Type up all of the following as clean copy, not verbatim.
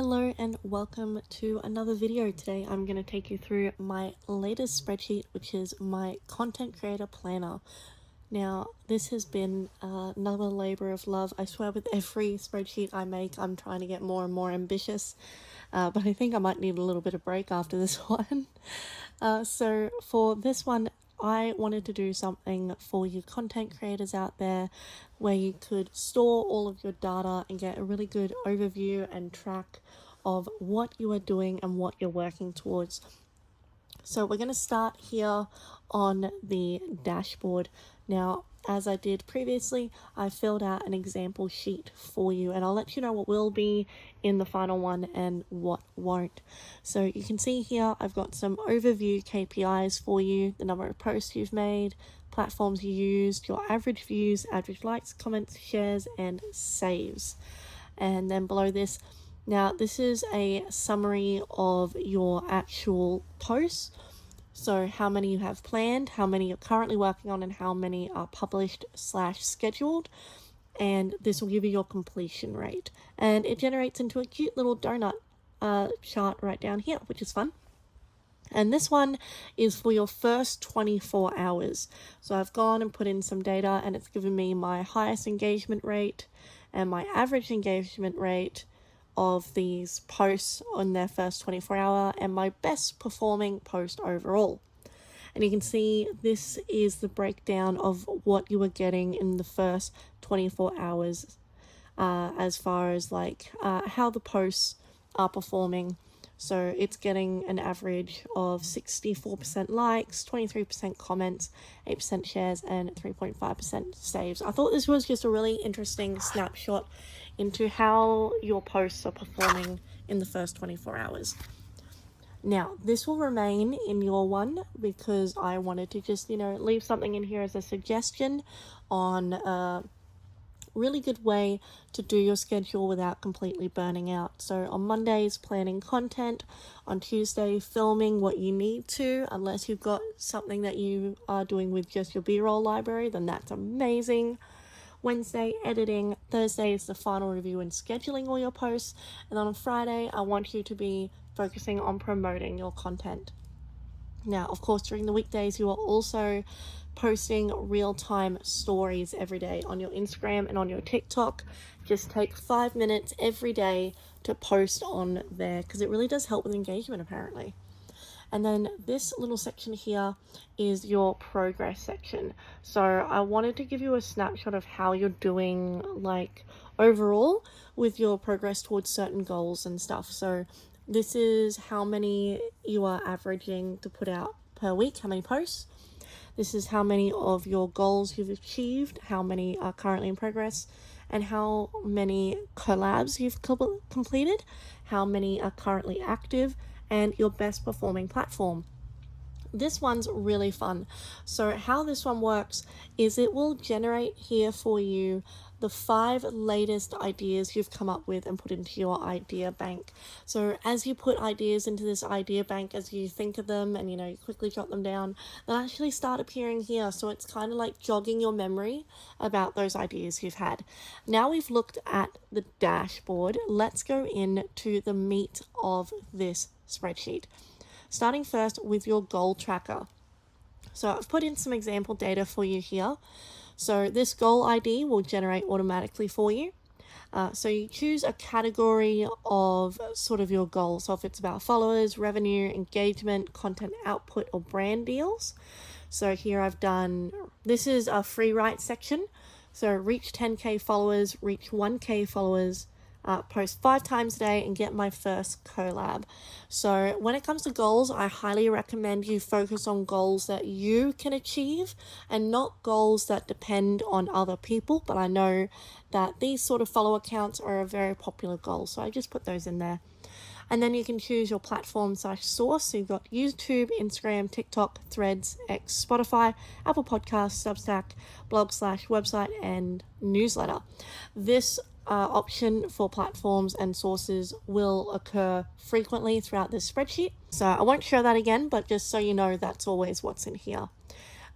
Hello and welcome to another video. Today I'm going to take you through my latest spreadsheet, which is my Content Creator Planner. Now, this has been another labor of love. I swear with every spreadsheet I make, I'm trying to get more and more ambitious, but I think I might need a little bit of break after this one. So for this one, I wanted to do something for you content creators out there where you could store all of your data and get a really good overview and track of what you are doing and what you're working towards. So we're going to start here on the dashboard. Now, as I did previously, I filled out an example sheet for you, and I'll let you know what will be in the final one and what won't. So you can see here, I've got some overview KPIs for you, the number of posts you've made, platforms you used, your average views, average likes, comments, shares, and saves. And then below this, now this is a summary of your actual posts. So how many you have planned, how many you're currently working on, and how many are published/scheduled. And this will give you your completion rate. And it generates into a cute little donut chart right down here, which is fun. And this one is for your first 24 hours. So I've gone and put in some data, and it's given me my highest engagement rate and my average engagement rate of these posts on their first 24 hour and my best performing post overall. And you can see this is the breakdown of what you are getting in the first 24 hours as far as how the posts are performing. So it's getting an average of 64% likes, 23% comments, 8% shares, and 3.5% saves. I thought this was just a really interesting snapshot into how your posts are performing in the first 24 hours. Now, this will remain in your one because I wanted to just, leave something in here as a suggestion on a really good way to do your schedule without completely burning out. So on Mondays, planning content. On Tuesday, filming what you need to, unless you've got something that you are doing with just your B-roll library, then that's amazing. Wednesday, editing. Thursday is the final review and scheduling all your posts. And then on Friday, I want you to be focusing on promoting your content. Now, of course, during the weekdays, you are also posting real-time stories every day on your Instagram and on your TikTok. Just take 5 minutes every day to post on there because it really does help with engagement, apparently. And then this little section here is your progress section. So I wanted to give you a snapshot of how you're doing overall with your progress towards certain goals and stuff. So this is how many you are averaging to put out per week, how many posts. This is how many of your goals you've achieved, how many are currently in progress, and how many collabs you've completed, how many are currently active, and your best performing platform. This one's really fun. So how this one works is it will generate here for you the 5 latest ideas you've come up with and put into your idea bank. So as you put ideas into this idea bank, as you think of them and you quickly jot them down, they'll actually start appearing here. So it's kind of like jogging your memory about those ideas you've had. Now we've looked at the dashboard, let's go into the meat of this spreadsheet. Starting first with your goal tracker. So I've put in some example data for you here. So this goal ID will generate automatically for you. So you choose a category of sort of your goal. So if it's about followers, revenue, engagement, content output, or brand deals. So here I've done, this is a free write section. So reach 10K followers, reach 1K followers, post 5 times a day and get my first collab. So when it comes to goals, I highly recommend you focus on goals that you can achieve and not goals that depend on other people. But I know that these sort of follower counts are a very popular goal, so I just put those in there. And then you can choose your platform/source. So you've got YouTube, Instagram, TikTok, Threads, X, Spotify, Apple Podcasts, Substack, blog/website, and newsletter. This option for platforms and sources will occur frequently throughout this spreadsheet. So I won't show that again, but just so you know, that's always what's in here.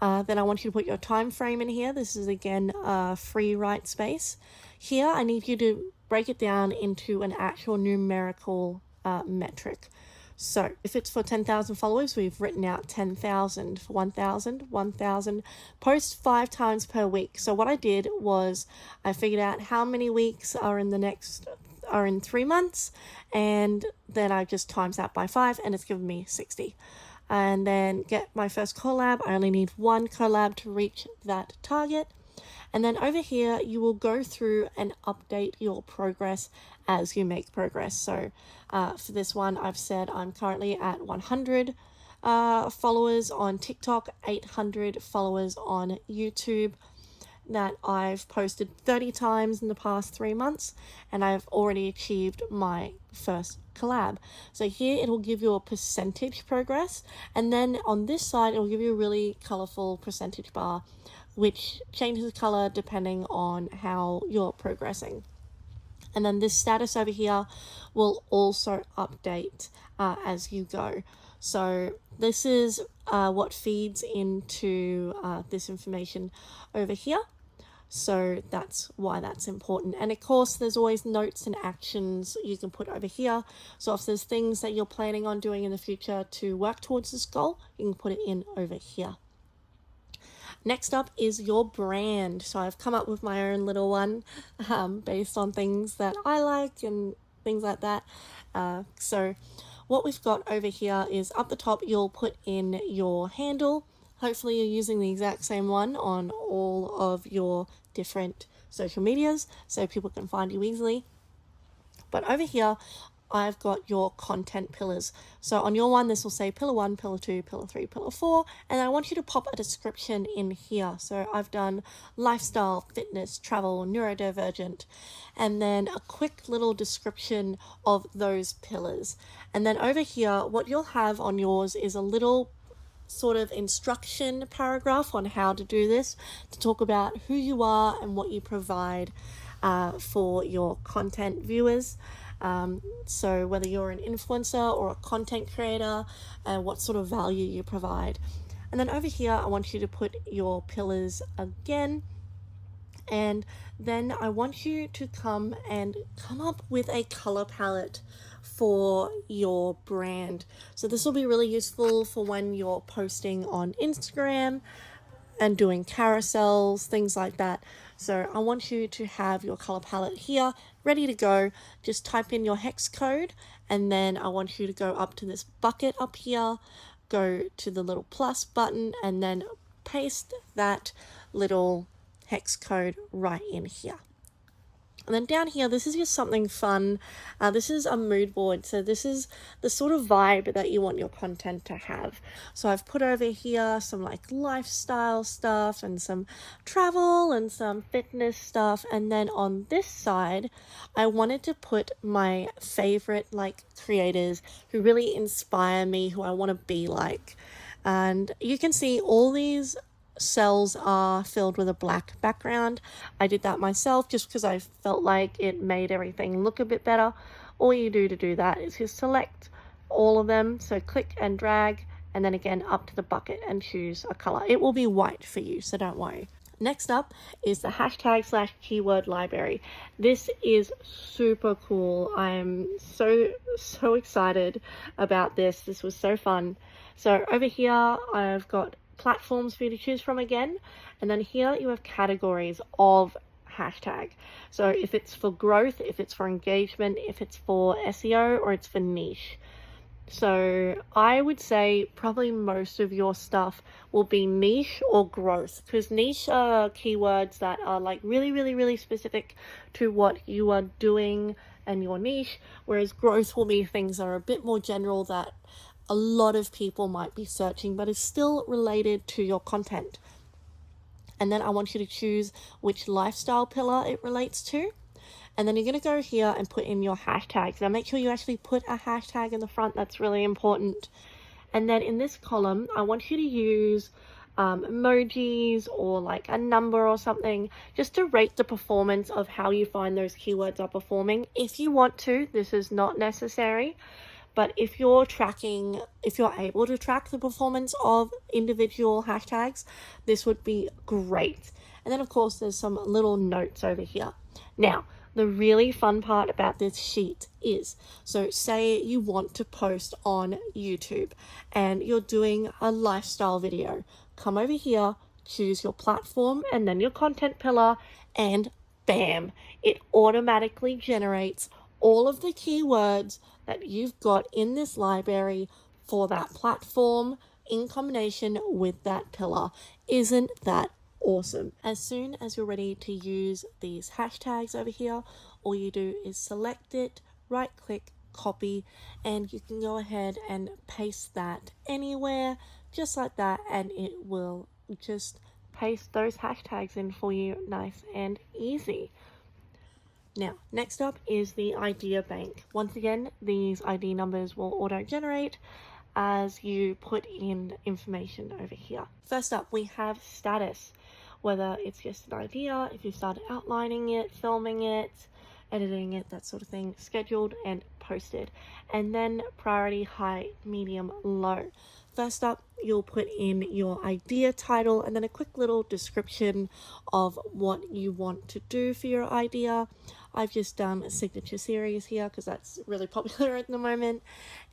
Then I want you to put your time frame in here. This is again a free write space. Here I need you to break it down into an actual numerical metric. So if it's for 10,000 followers, we've written out 10,000 for 1,000, 1,000, post 5 times per week. So what I did was I figured out how many weeks are in 3 months, and then I just times that by 5, and it's given me 60. And then get my first collab. I only need 1 collab to reach that target. And then over here, you will go through and update your progress as you make progress. So for this one, I've said I'm currently at 100 followers on TikTok, 800 followers on YouTube, that I've posted 30 times in the past 3 months, and I've already achieved my first collab. So here it'll give you a percentage progress, and then on this side it'll give you a really colorful percentage bar, which changes color depending on how you're progressing. And then this status over here will also update as you go. So this is what feeds into this information over here. So that's why that's important. And of course, there's always notes and actions you can put over here. So if there's things that you're planning on doing in the future to work towards this goal, you can put it in over here. Next up is your brand. So I've come up with my own little one based on things that I like and things like that. So what we've got over here is up the top, you'll put in your handle. Hopefully you're using the exact same one on all of your different social medias so people can find you easily. But over here, I've got your content pillars. So on your one, this will say pillar 1, pillar 2, pillar 3, pillar 4, and I want you to pop a description in here. So I've done lifestyle, fitness, travel, neurodivergent, and then a quick little description of those pillars. And then over here, what you'll have on yours is a little sort of instruction paragraph on how to do this, to talk about who you are and what you provide for your content viewers. So whether you're an influencer or a content creator, what sort of value you provide. And then over here, I want you to put your pillars again. And then I want you to come up with a color palette for your brand. So this will be really useful for when you're posting on Instagram and doing carousels, things like that. So I want you to have your color palette here ready to go. Just type in your hex code, and then I want you to go up to this bucket up here, go to the little plus button, and then paste that little hex code right in here. And then down here, this is just something fun. This is a mood board. So this is the sort of vibe that you want your content to have. So I've put over here some like lifestyle stuff and some travel and some fitness stuff. And then on this side, I wanted to put my favorite like creators who really inspire me, who I want to be like. And you can see all these cells are filled with a black background. I did that myself just because I felt like it made everything look a bit better. All you do to do that is you select all of them. So click and drag, and then again up to the bucket and choose a color. It will be white for you, so don't worry. Next up is the hashtag/keyword library. This is super cool. I'm so excited about this. This was so fun. So over here, I've got platforms for you to choose from again, and then here you have categories of hashtag. So if it's for growth, if it's for engagement, if it's for SEO, or it's for niche. So I would say probably most of your stuff will be niche or growth, because niche are keywords that are like really specific to what you are doing and your niche, whereas growth will be things that are a bit more general that a lot of people might be searching, but is still related to your content. And then I want you to choose which lifestyle pillar it relates to. And then you're going to go here and put in your hashtags. Now make sure you actually put a hashtag in the front. That's really important. And then in this column, I want you to use emojis or like a number or something, just to rate the performance of how you find those keywords are performing. If you want to, this is not necessary. But if you're able to track the performance of individual hashtags, this would be great. And then of course there's some little notes over here. Now, The really fun part about this sheet is, so say you want to post on YouTube and you're doing a lifestyle video. Come over here, choose your platform and then your content pillar, and bam, it automatically generates all of the keywords that you've got in this library for that platform in combination with that pillar. Isn't that awesome? As soon as you're ready to use these hashtags over here, all you do is select it, right click, copy, and you can go ahead and paste that anywhere just like that, and it will just paste those hashtags in for you nice and easy. Now, next up is the idea bank. Once again, these ID numbers will auto-generate as you put in information over here. First up, we have status, whether it's just an idea, if you started outlining it, filming it, editing it, that sort of thing, scheduled and posted. And then priority, high, medium, low. First up, you'll put in your idea title and then a quick little description of what you want to do for your idea. I've just done a signature series here because that's really popular at the moment,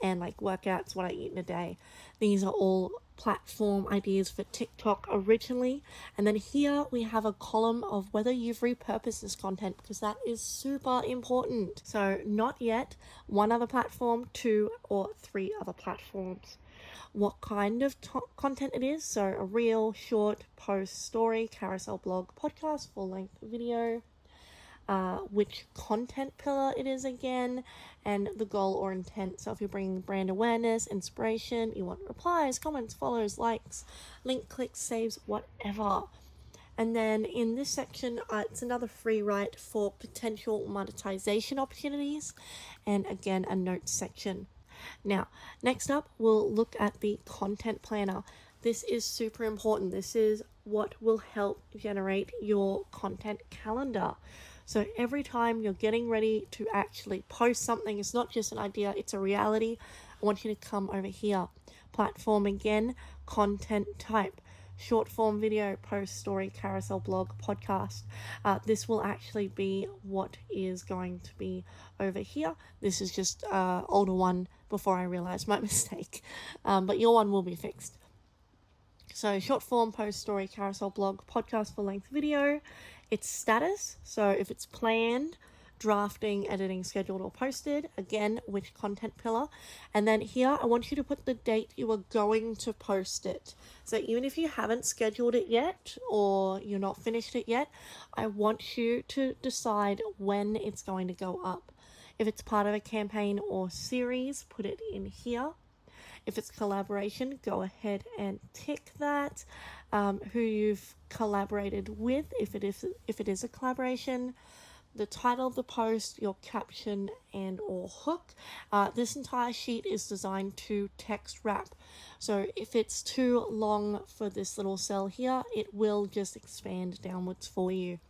and like workouts, what I eat in a day. These are all platform ideas for TikTok originally. And then here we have a column of whether you've repurposed this content, because that is super important. So not yet, 1 other platform, 2 or 3 other platforms. What kind of content it is, so a reel, short, post, story, carousel, blog, podcast, full-length video, which content pillar it is again, and the goal or intent. So if you're bringing brand awareness, inspiration, you want replies, comments, follows, likes, link clicks, saves, whatever. And then in this section, it's another free write for potential monetization opportunities, and again, a notes section. Now, next up, we'll look at the content planner. This is super important. This is what will help generate your content calendar. So every time you're getting ready to actually post something, it's not just an idea, it's a reality. I want you to come over here. Platform again, content type. Short form video, post, story, carousel, blog, podcast. This will actually be what is going to be over here. This is just an older one before I realized my mistake. But your one will be fixed. So short form, post, story, carousel, blog, podcast, full length video. It's status. So if it's planned, drafting, editing, scheduled, or posted, again, which content pillar. And then here, I want you to put the date you are going to post it. So even if you haven't scheduled it yet, or you're not finished it yet, I want you to decide when it's going to go up. If it's part of a campaign or series, put it in here. If it's collaboration, go ahead and tick that. Who you've collaborated with, if it is a collaboration, the title of the post, your caption and or hook. This entire sheet is designed to text wrap. So if it's too long for this little cell here, it will just expand downwards for you.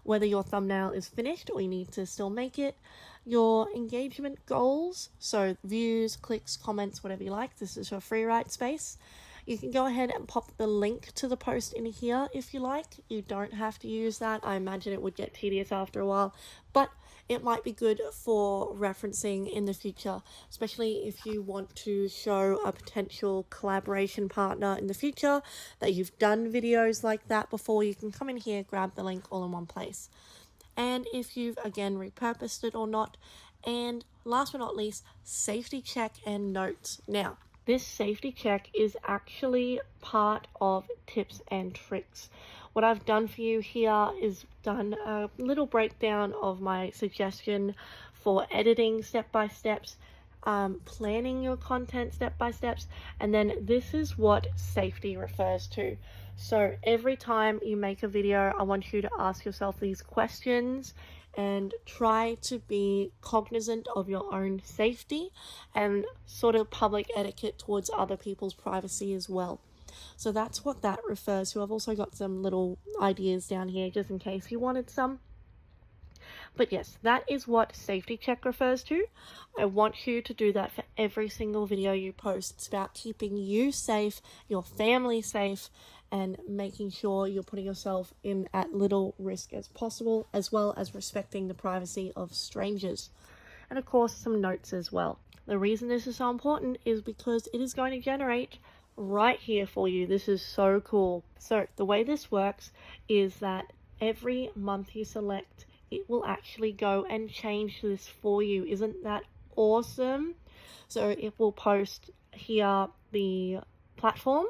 Whether your thumbnail is finished or you need to still make it. Your engagement goals, so views, clicks, comments, whatever you like. This is your free write space. You can go ahead and pop the link to the post in here if you like. You don't have to use that. I imagine it would get tedious after a while, but it might be good for referencing in the future, especially if you want to show a potential collaboration partner in the future that you've done videos like that before. You can come in here, grab the link all in one place. And if you've again repurposed it or not. And last but not least, safety check and notes. Now, this safety check is actually part of tips and tricks. What I've done for you here is done a little breakdown of my suggestion for editing step-by-steps, planning your content step-by-steps, and then this is what safety refers to. So every time you make a video, I want you to ask yourself these questions and try to be cognizant of your own safety and sort of public etiquette towards other people's privacy as well. So that's what that refers to. I've also got some little ideas down here just in case you wanted some. But yes, that is what safety check refers to. I want you to do that for every single video you post. It's about keeping you safe, your family safe, and making sure you're putting yourself in at little risk as possible, as well as respecting the privacy of strangers. And of course, some notes as well. The reason this is so important is because it is going to generate right here for you. This is so cool. So the way this works is that every month you select, it will actually go and change this for you. Isn't that awesome? So it will post here the platform,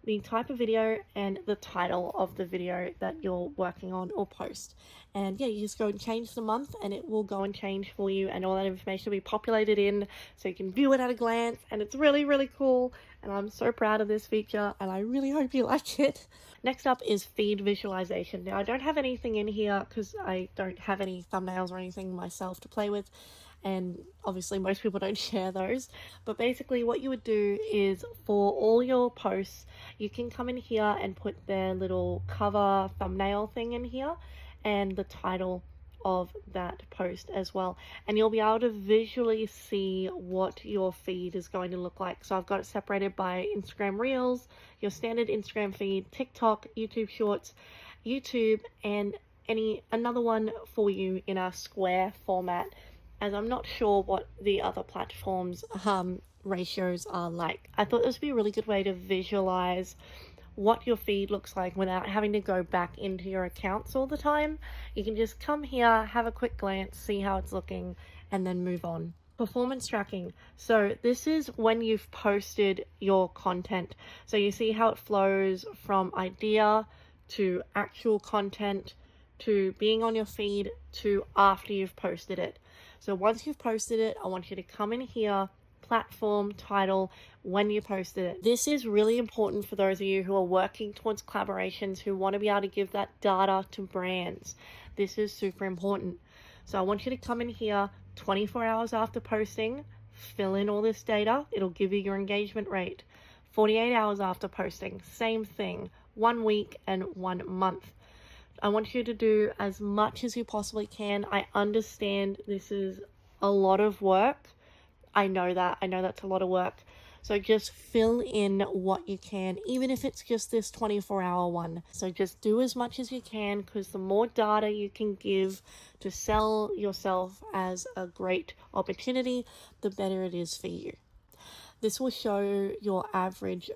the type of video, and the title of the video that you're working on or post. And yeah, you just go and change the month and it will go and change for you, and all that information will be populated in so you can view it at a glance. And it's really, really cool, and I'm so proud of this feature, and I really hope you like it. Next up is feed visualization. Now I don't have anything in here because I don't have any thumbnails or anything myself to play with, and obviously most people don't share those. But basically what you would do is, for all your posts, you can come in here and put their little cover thumbnail thing in here and the title of that post as well, and you'll be able to visually see what your feed is going to look like. So I've got it separated by Instagram Reels, your standard Instagram feed, TikTok, YouTube Shorts, YouTube, and another one for you in a square format, as I'm not sure what the other platforms ratios are like. I thought this would be a really good way to visualize what your feed looks like without having to go back into your accounts all the time. You can just come here, have a quick glance, see how it's looking, and then move on. Performance tracking. So this is when you've posted your content. So you see how it flows from idea to actual content to being on your feed to after you've posted it. So once you've posted it, I want you to come in here, platform, title, when you posted it. This is really important for those of you who are working towards collaborations, who want to be able to give that data to brands. This is super important. So I want you to come in here 24 hours after posting, fill in all this data. It'll give you your engagement rate. 48 hours after posting, same thing, 1 week and 1 month. I want you to do as much as you possibly can. I understand this is a lot of work. I know that's a lot of work. So just fill in what you can, even if it's just this 24-hour one. So just do as much as you can, because the more data you can give to sell yourself as a great opportunity, the better it is for you. This will show your average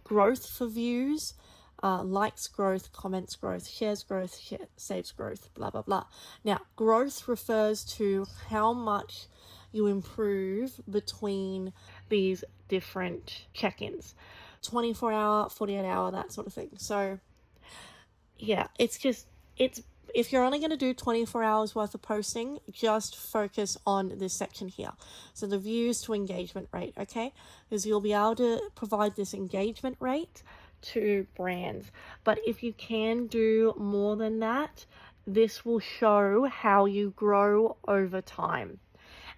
growth for views, likes growth, comments growth, shares growth, saves growth, blah, blah, blah. Now, growth refers to how much you improve between these different check-ins. 24-hour, 48-hour, that sort of thing. So yeah, if you're only going to do 24 hours worth of posting, just focus on this section here. So the views to engagement rate, okay? Because you'll be able to provide this engagement rate to brands. But if you can do more than that, this will show how you grow over time.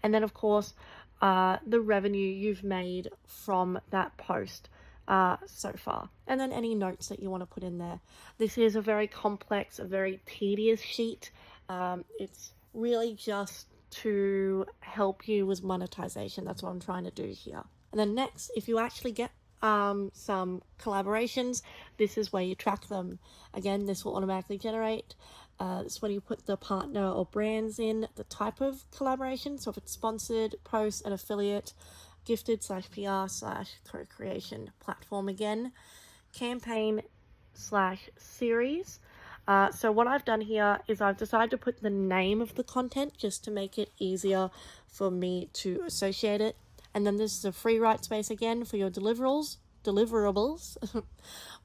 And then, of course, the revenue you've made from that post so far. And then any notes that you want to put in there. This is a very complex, a very tedious sheet. It's really just to help you with monetization. That's what I'm trying to do here. And then next, if you actually get some collaborations, this is where you track them. Again, this will automatically generate. It's when you put the partner or brands in, the type of collaboration. So if it's sponsored, post, an affiliate, gifted /PR /co-creation, platform again, campaign /series. So what I've done here is I've decided to put the name of the content just to make it easier for me to associate it. And then this is a free write space again for your deliverables,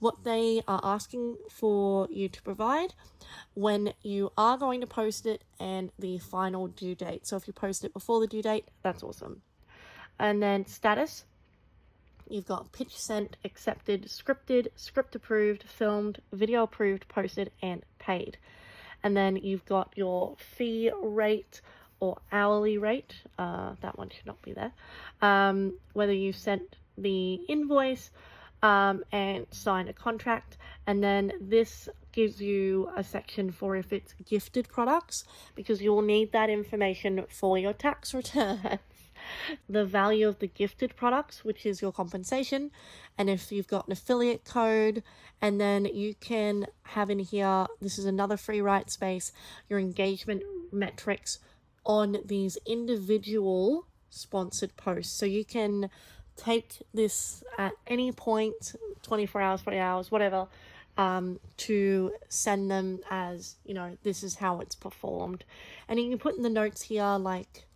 what they are asking for you to provide, when you are going to post it, and the final due date. So if you post it before the due date, that's awesome. And then status, you've got pitch sent, accepted, scripted, script approved, filmed, video approved, posted, and paid. And then you've got your fee rate or hourly rate, that one should not be there, whether you sent the invoice and sign a contract. And then this gives you a section for if it's gifted products, because you will need that information for your tax returns. the value of the gifted products, which is your compensation, and if you've got an affiliate code, and then you can have in here, this is another free write space, your engagement metrics on these individual sponsored posts. So you can take this at any point, 24 hours, 40 hours, whatever, to send them as, this is how it's performed. And you can put in the notes here, like,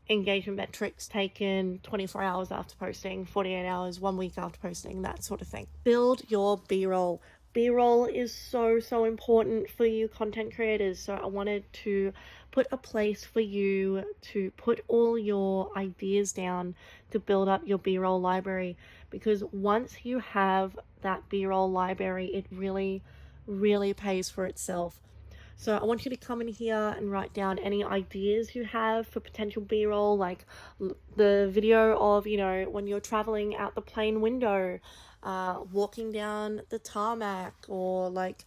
engagement metrics taken 24 hours after posting, 48 hours, 1 week after posting, that sort of thing. Build your B-roll. B-roll is so important for you content creators. So I wanted to put a place for you to put all your ideas down to build up your B-roll library, because once you have that B-roll library, it really pays for itself. So I want you to come in here and write down any ideas you have for potential B-roll, like the video of, when you're traveling out the plane window, walking down the tarmac, or like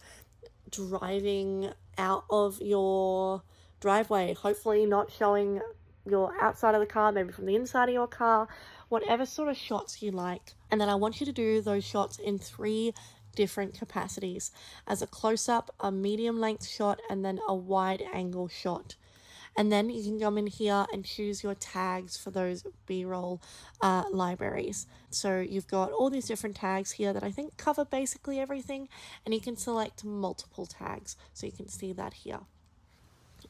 driving out of your driveway, hopefully not showing your outside of the car, maybe from the inside of your car, whatever sort of shots you like. And then I want you to do those shots in 3 different capacities: as a close-up, a medium length shot, and then a wide angle shot. And then you can come in here and choose your tags for those B-roll libraries. So you've got all these different tags here that I think cover basically everything, and you can select multiple tags, so you can see that here.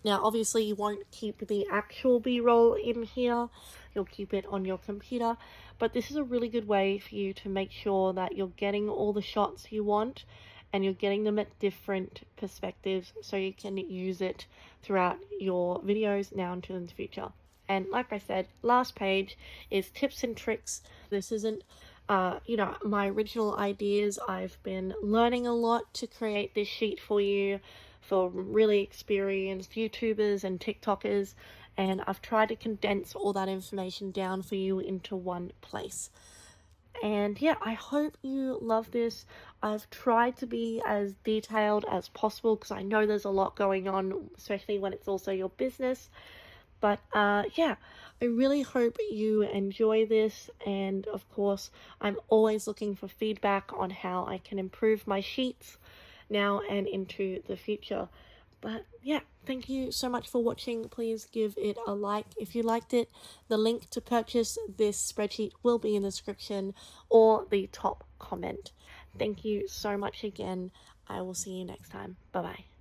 Now, obviously, you won't keep the actual B-roll in here. You'll keep it on your computer. But this is a really good way for you to make sure that you're getting all the shots you want, and you're getting them at different perspectives, so you can use it throughout your videos now and into the future. And like I said, last page is tips and tricks. This isn't my original ideas. I've been learning a lot to create this sheet for you, for really experienced YouTubers and TikTokers, and I've tried to condense all that information down for you into one place. And yeah, I hope you love this. I've tried to be as detailed as possible, because I know there's a lot going on, especially when it's also your business. But yeah, I really hope you enjoy this, and of course, I'm always looking for feedback on how I can improve my sheets now and into the future. But yeah, thank you so much for watching. Please give it a like if you liked it. The link to purchase this spreadsheet will be in the description or the top comment. Thank you so much again. I will see you next time. Bye bye.